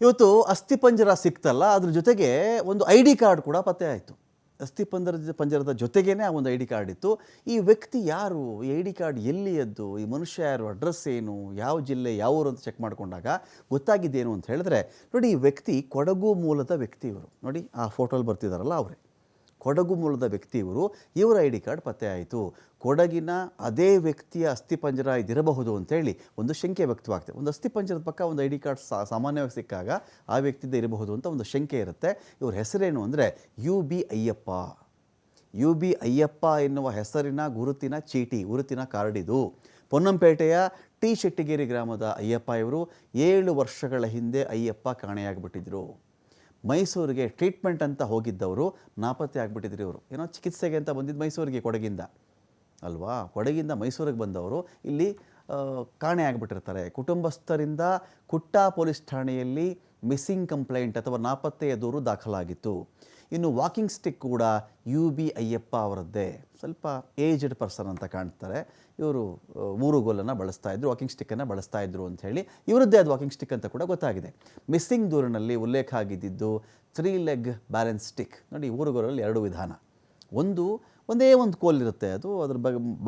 ಇವತ್ತು ಅಸ್ಥಿಪಂಜರ ಸಿಕ್ತಲ್ಲ, ಅದ್ರ ಜೊತೆಗೆ ಒಂದು ಐ ಡಿ ಕಾರ್ಡ್ ಕೂಡ ಪತ್ತೆ ಆಯಿತು. ಪಂಜರದ ಜೊತೆಗೇನೆ ಆ ಒಂದು ಐ ಡಿ ಕಾರ್ಡ್ ಇತ್ತು. ಈ ವ್ಯಕ್ತಿ ಯಾರು, ಈ ಐ ಡಿ ಕಾರ್ಡ್ ಎಲ್ಲಿಯದ್ದು, ಈ ಮನುಷ್ಯ ಯಾರು, ಅಡ್ರೆಸ್ ಏನು, ಯಾವ ಜಿಲ್ಲೆ, ಯಾವ ಊರು ಅಂತ ಚೆಕ್ ಮಾಡಿಕೊಂಡಾಗ ಗೊತ್ತಾಗಿದ್ದೇನು ಅಂತ ಹೇಳಿದ್ರೆ, ನೋಡಿ, ಈ ವ್ಯಕ್ತಿ ಕೊಡಗು ಮೂಲದ ವ್ಯಕ್ತಿ ಇವರು. ನೋಡಿ, ಆ ಫೋಟೋಲ್ಲಿ ಬರ್ತಿದ್ದಾರಲ್ಲ ಅವರೇ ಕೊಡಗು ಮೂಲದ ವ್ಯಕ್ತಿ ಇವರು. ಇವರ ಐ ಡಿ ಕಾರ್ಡ್ ಪತ್ತೆ ಆಯಿತು. ಕೊಡಗಿನ ಅದೇ ವ್ಯಕ್ತಿಯ ಅಸ್ಥಿಪಂಜರ ಇದಿರಬಹುದು ಅಂತೇಳಿ ಒಂದು ಶಂಕೆ ವ್ಯಕ್ತವಾಗ್ತದೆ. ಒಂದು ಅಸ್ಥಿಪಂಜರದ ಪಕ್ಕ ಒಂದು ಐ ಡಿ ಕಾರ್ಡ್ ಸಾಮಾನ್ಯವಾಗಿ ಸಿಕ್ಕಾಗ ಆ ವ್ಯಕ್ತಿದ್ದ ಇರಬಹುದು ಅಂತ ಒಂದು ಶಂಕೆ ಇರುತ್ತೆ. ಇವ್ರ ಹೆಸರೇನು ಅಂದರೆ UB ಅಯ್ಯಪ್ಪ. UB ಅಯ್ಯಪ್ಪ ಎನ್ನುವ ಹೆಸರಿನ ಗುರುತಿನ ಕಾರ್ಡಿದು. ಪೊನ್ನಂಪೇಟೆಯ ಟಿ ಶೆಟ್ಟಿಗೇರಿ ಗ್ರಾಮದ ಅಯ್ಯಪ್ಪ ಇವರು 7 ವರ್ಷಗಳ ಹಿಂದೆ ಅಯ್ಯಪ್ಪ ಕಾಣೆಯಾಗಿಬಿಟ್ಟಿದ್ರು. ಮೈಸೂರಿಗೆ ಟ್ರೀಟ್ಮೆಂಟ್ ಅಂತ ಹೋಗಿದ್ದವರು ನಾಪತ್ತೆ ಆಗಿಬಿಟ್ಟಿದ್ರು. ಇವರು ಏನೋ ಚಿಕಿತ್ಸೆಗೆ ಅಂತ ಬಂದಿದ್ದು ಮೈಸೂರಿಗೆ, ಕೊಡಗಿಂದ ಅಲ್ವಾ, ಕೊಡಗಿಂದ ಮೈಸೂರಿಗೆ ಬಂದವರು ಇಲ್ಲಿ ಕಾಣೆ ಆಗಿಬಿಟ್ಟಿರ್ತಾರೆ. ಕುಟುಂಬಸ್ಥರಿಂದ ಕುಟ್ಟಾ ಪೊಲೀಸ್ ಠಾಣೆಯಲ್ಲಿ ಮಿಸ್ಸಿಂಗ್ ಕಂಪ್ಲೇಂಟ್ ಅಥವಾ ನಾಪತ್ತೆಯ ದೂರು ದಾಖಲಾಗಿತ್ತು. ಇನ್ನು ವಾಕಿಂಗ್ ಸ್ಟಿಕ್ ಕೂಡ UB ಅಯ್ಯಪ್ಪ ಅವರದ್ದೇ. ಸ್ವಲ್ಪ ಏಜ್ಡ್ ಪರ್ಸನ್ ಅಂತ ಕಾಣ್ತಾರೆ. ಇವರು ಊರುಗೋಲನ್ನು ಬಳಸ್ತಾ ಇದ್ರು, ವಾಕಿಂಗ್ ಸ್ಟಿಕ್ಕನ್ನು ಬಳಸ್ತಾ ಇದ್ರು ಅಂತ ಹೇಳಿ ಇವರದ್ದೇ ಅದು ವಾಕಿಂಗ್ ಸ್ಟಿಕ್ ಅಂತ ಕೂಡ ಗೊತ್ತಾಗಿದೆ. ಮಿಸ್ಸಿಂಗ್ ದೂರಿನಲ್ಲಿ ಉಲ್ಲೇಖ ಆಗಿದ್ದು 3 ಲೆಗ್ ಬ್ಯಾಲೆನ್ಸ್ ಸ್ಟಿಕ್. ನೋಡಿ, ಊರುಗೋಲಲ್ಲಿ 2 ವಿಧಾನ. ಒಂದೇ ಒಂದು ಕೋಲಿರುತ್ತೆ, ಅದು ಅದ್ರ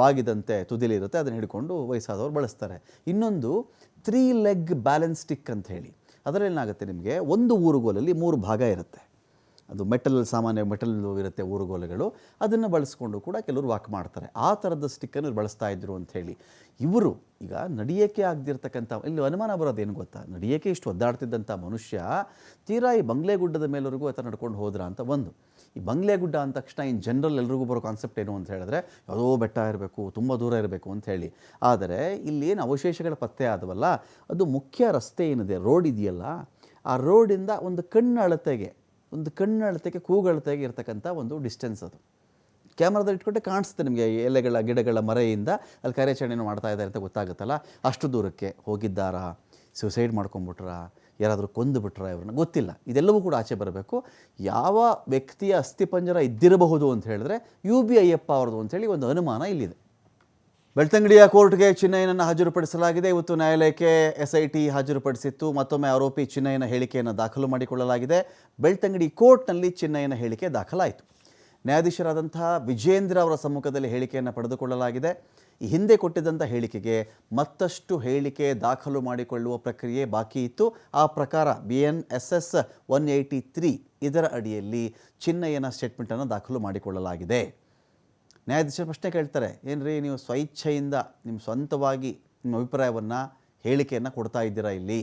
ಬಾಗಿದಂತೆ ತುದಿಲಿರುತ್ತೆ, ಅದನ್ನು ಹಿಡ್ಕೊಂಡು ವಯಸ್ಸಾದವರು ಬಳಸ್ತಾರೆ. ಇನ್ನೊಂದು 3 ಲೆಗ್ ಬ್ಯಾಲೆನ್ಸ್ ಸ್ಟಿಕ್ ಅಂತ ಹೇಳಿ, ಅದರಲ್ಲೇನಾಗುತ್ತೆ, ನಿಮಗೆ ಒಂದು ಊರುಗೋಲಲ್ಲಿ 3 ಭಾಗ ಇರುತ್ತೆ. ಅದು ಸಾಮಾನ್ಯ ಮೆಟಲ್ ಇರುತ್ತೆ ಊರುಗೋಲುಗಳು, ಅದನ್ನು ಬಳಸ್ಕೊಂಡು ಕೂಡ ಕೆಲವರು ವಾಕ್ ಮಾಡ್ತಾರೆ. ಆ ಥರದ ಸ್ಟಿಕ್ಕನ್ನು ಬಳಸ್ತಾ ಇದ್ರು ಅಂಥೇಳಿ. ಇವರು ಈಗ ನಡಿಯೋಕ್ಕೆ ಆಗದಿರ್ತಕ್ಕಂಥ, ಇಲ್ಲಿ ಅನುಮಾನ ಬರೋದೇನು ಗೊತ್ತಾ, ನಡಿಯೋಕ್ಕೆ ಇಷ್ಟು ಒದ್ದಾಡ್ತಿದ್ದಂಥ ಮನುಷ್ಯ ತೀರಾ ಈ ಬಂಗ್ಲೆಗುಡ್ಡದ ಮೇಲವರೆಗೂ ಆ ಥರ ನಡ್ಕೊಂಡು ಹೋದ್ರ ಅಂತ. ಈ ಬಂಗ್ಲೆಗುಡ್ಡ ಅಂದ ತಕ್ಷಣ ಇನ್ ಜನರಲ್ ಎಲ್ರಿಗೂ ಬರೋ ಕಾನ್ಸೆಪ್ಟ್ ಏನು ಅಂತ ಹೇಳಿದ್ರೆ, ಯಾವುದೋ ಬೆಟ್ಟ ಇರಬೇಕು, ತುಂಬ ದೂರ ಇರಬೇಕು ಅಂತ ಹೇಳಿ. ಆದರೆ ಇಲ್ಲಿ ಏನು ಅವಶೇಷಗಳ ಪತ್ತೆ ಆದವಲ್ಲ, ಅದು ಮುಖ್ಯ ರಸ್ತೆ ಏನಿದೆ, ರೋಡ್ ಇದೆಯಲ್ಲ, ಆ ರೋಡಿಂದ ಒಂದು ಕಣ್ಣಳತೆಗೆ ಕೂಗಳತೆಗೆ ಇರ್ತಕ್ಕಂಥ ಒಂದು ಡಿಸ್ಟೆನ್ಸ್. ಅದು ಕ್ಯಾಮ್ರಾದಲ್ಲಿ ಇಟ್ಕೊಂಡೆ ಕಾಣಿಸುತ್ತೆ ನಿಮಗೆ, ಗಿಡಗಳ ಮರೆಯಿಂದ ಅಲ್ಲಿ ಕಾರ್ಯಾಚರಣೆಯನ್ನು ಮಾಡ್ತಾ ಇದ್ದಾರೆ ಅಂತ ಗೊತ್ತಾಗುತ್ತಲ್ಲ. ಅಷ್ಟು ದೂರಕ್ಕೆ ಹೋಗಿದ್ದಾರಾ, ಸೂಸೈಡ್ ಮಾಡ್ಕೊಂಬಿಟ್ರಾ, ಯಾರಾದರೂ ಕೊಂದುಬಿಟ್ರಾ ಇವ್ರನ್ನ ಗೊತ್ತಿಲ್ಲ. ಇದೆಲ್ಲವೂ ಕೂಡ ಆಚೆ ಬರಬೇಕು. ಯಾವ ವ್ಯಕ್ತಿಯ ಅಸ್ಥಿಪಂಜರ ಇದ್ದಿರಬಹುದು ಅಂತ ಹೇಳಿದ್ರೆ UB ಅಯ್ಯಪ್ಪ ಅವ್ರದ್ದು ಅಂಥೇಳಿ ಒಂದು ಅನುಮಾನ ಇಲ್ಲಿದೆ. ಬೆಳ್ತಂಗಡಿಯ ಕೋರ್ಟ್ಗೆ ಚಿನ್ನಯ್ಯನನ್ನು ಹಾಜರುಪಡಿಸಲಾಗಿದೆ. ಇವತ್ತು ನ್ಯಾಯಾಲಯಕ್ಕೆ SIT ಹಾಜರುಪಡಿಸಿತ್ತು. ಮತ್ತೊಮ್ಮೆ ಆರೋಪಿ ಚಿನ್ನಯ್ಯನ ಹೇಳಿಕೆಯನ್ನು ದಾಖಲು ಮಾಡಿಕೊಳ್ಳಲಾಗಿದೆ. ಬೆಳ್ತಂಗಡಿ ಕೋರ್ಟ್ನಲ್ಲಿ ಚಿನ್ನಯ್ಯನ ಹೇಳಿಕೆ ದಾಖಲಾಯಿತು. ನ್ಯಾಯಾಧೀಶರಾದಂತಹ ವಿಜೇಂದ್ರ ಅವರ ಸಮ್ಮುಖದಲ್ಲಿ ಹೇಳಿಕೆಯನ್ನು ಪಡೆದುಕೊಳ್ಳಲಾಗಿದೆ. ಈ ಹಿಂದೆ ಕೊಟ್ಟಿದ್ದಂಥ ಹೇಳಿಕೆಗೆ ಮತ್ತಷ್ಟು ಹೇಳಿಕೆ ದಾಖಲು ಮಾಡಿಕೊಳ್ಳುವ ಪ್ರಕ್ರಿಯೆ ಬಾಕಿ ಇತ್ತು. ಆ ಪ್ರಕಾರ BNSS 183 ಇದರ ಅಡಿಯಲ್ಲಿ ಚಿನ್ನಯ್ಯನ ಸ್ಟೇಟ್ಮೆಂಟನ್ನು ದಾಖಲು ಮಾಡಿಕೊಳ್ಳಲಾಗಿದೆ. ನ್ಯಾಯಾಧೀಶರು ಪ್ರಶ್ನೆ ಕೇಳ್ತಾರೆ, ಏನ್ರಿ ನೀವು ಸ್ವಇಚ್ಛೆಯಿಂದ ನಿಮ್ಮ ಸ್ವಂತವಾಗಿ ನಿಮ್ಮ ಅಭಿಪ್ರಾಯವನ್ನು, ಹೇಳಿಕೆಯನ್ನು ಕೊಡ್ತಾ ಇದ್ದೀರಾ, ಇಲ್ಲಿ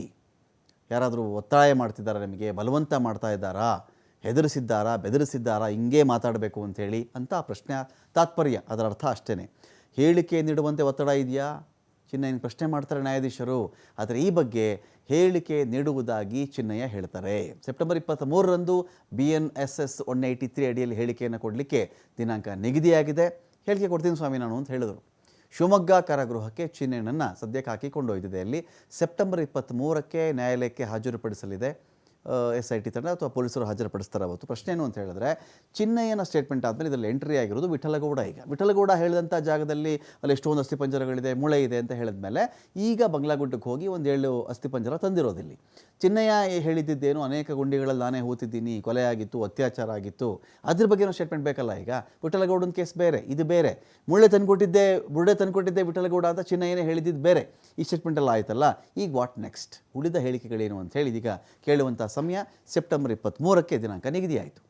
ಯಾರಾದರೂ ಒತ್ತಾಯ ಮಾಡ್ತಿದ್ದಾರಾ, ನಿಮಗೆ ಬಲವಂತ ಮಾಡ್ತಾ ಇದ್ದಾರಾ, ಹೆದರಿಸಿದ್ದಾರಾ, ಬೆದರಿಸಿದ್ದಾರಾ, ಹಿಂಗೆ ಮಾತಾಡಬೇಕು ಅಂಥೇಳಿ ಅಂತ ಆ ಪ್ರಶ್ನೆ ತಾತ್ಪರ್ಯ, ಅದರ ಅರ್ಥ ಅಷ್ಟೇ. ಹೇಳಿಕೆ ನೀಡುವಂತೆ ಒತ್ತಡ ಇದೆಯಾ, ಚಿನ್ನಯ್ಯನ ಪ್ರಶ್ನೆ ಮಾಡ್ತಾರೆ ನ್ಯಾಯಾಧೀಶರು. ಆದರೆ ಈ ಬಗ್ಗೆ ಹೇಳಿಕೆ ನೀಡುವುದಾಗಿ ಚಿನ್ನಯ್ಯ ಹೇಳ್ತಾರೆ. ಸೆಪ್ಟೆಂಬರ್ 23ರಂದು BNSS 183 ಅಡಿಯಲ್ಲಿ ಹೇಳಿಕೆಯನ್ನು ಕೊಡಲಿಕ್ಕೆ ದಿನಾಂಕ ನಿಗದಿಯಾಗಿದೆ. ಹೇಳಿಕೆ ಕೊಡ್ತೀನಿ ಸ್ವಾಮಿ ನಾನು ಅಂತ ಹೇಳಿದರು. ಶಿವಮೊಗ್ಗ ಕಾರಾಗೃಹಕ್ಕೆ ಚಿನ್ನಯ್ಯನನ್ನು ಸದ್ಯಕ್ಕೆ ಹಾಕಿಕೊಂಡೊಯ್ದಿದೆ. ಅಲ್ಲಿ ಸೆಪ್ಟೆಂಬರ್ 23ಕ್ಕೆ ನ್ಯಾಯಾಲಯಕ್ಕೆ ಹಾಜರುಪಡಿಸಲಿದೆ SIT ತಂಡ ಅಥವಾ ಪೊಲೀಸರು ಹಾಜರುಪಡಿಸ್ತಾರೆ ಅವತ್ತು. ಪ್ರಶ್ನೆ ಏನು ಅಂತ ಹೇಳಿದ್ರೆ, ಚಿನ್ನಯ್ಯನ ಸ್ಟೇಟ್ಮೆಂಟ್ ಆದಮೇಲೆ ಇದರಲ್ಲಿ ಎಂಟ್ರಿ ಆಗಿರೋದು ವಿಠಲಗೌಡ. ಈಗ ವಿಠಲಗೌಡ ಹೇಳಿದಂಥ ಜಾಗದಲ್ಲಿ ಅಲ್ಲಿ ಎಷ್ಟೊಂದು ಅಸ್ಥಿಪಂಜರಗಳಿದೆ, ಮೂಳೆ ಇದೆ ಅಂತ ಹೇಳಿದ್ಮೇಲೆ ಈಗ ಬಂಗ್ಲಾಗುಡ್ಡಕ್ಕೆ ಹೋಗಿ 7 ಅಸ್ಥಿಪಂಜರ ತಂದಿರೋದಿಲ್ಲಿ. ಚಿನ್ನಯ್ಯ ಹೇಳಿದ್ದೇನು, ಅನೇಕ ಗುಂಡಿಗಳಲ್ಲಿ ನಾನೇ ಹೂತಿದ್ದೀನಿ, ಕೊಲೆ ಆಗಿತ್ತು, ಅತ್ಯಾಚಾರ ಆಗಿತ್ತು, ಅದ್ರ ಬಗ್ಗೆನೂ ಸ್ಟೇಟ್ಮೆಂಟ್ ಬೇಕಲ್ಲ. ಈಗ ವಿಠಲಗೌಡನ ಕೇಸ್ ಬೇರೆ, ಇದು ಬೇರೆ. ಬುರುಡೆ ತಂದುಕೊಟ್ಟಿದ್ದೆ ವಿಠಲಗೌಡ ಅಂತ ಚಿನ್ನಯ್ಯನೇ ಹೇಳಿದ್ದು ಬೇರೆ. ಈ ಸ್ಟೇಟ್ಮೆಂಟೆಲ್ಲ ಆಯ್ತಲ್ಲ, ಈಗ ವಾಟ್ ನೆಕ್ಸ್ಟ್, ಉಳಿದ ಹೇಳಿಕೆಗಳೇನು ಅಂತ ಹೇಳಿ ಇದೀಗ ಕೇಳುವಂಥ ಸಮಯ. ಸೆಪ್ಟೆಂಬರ್ 23ಕ್ಕೆ ದಿನಾಂಕ ನಿಗದಿಯಾಯಿತು.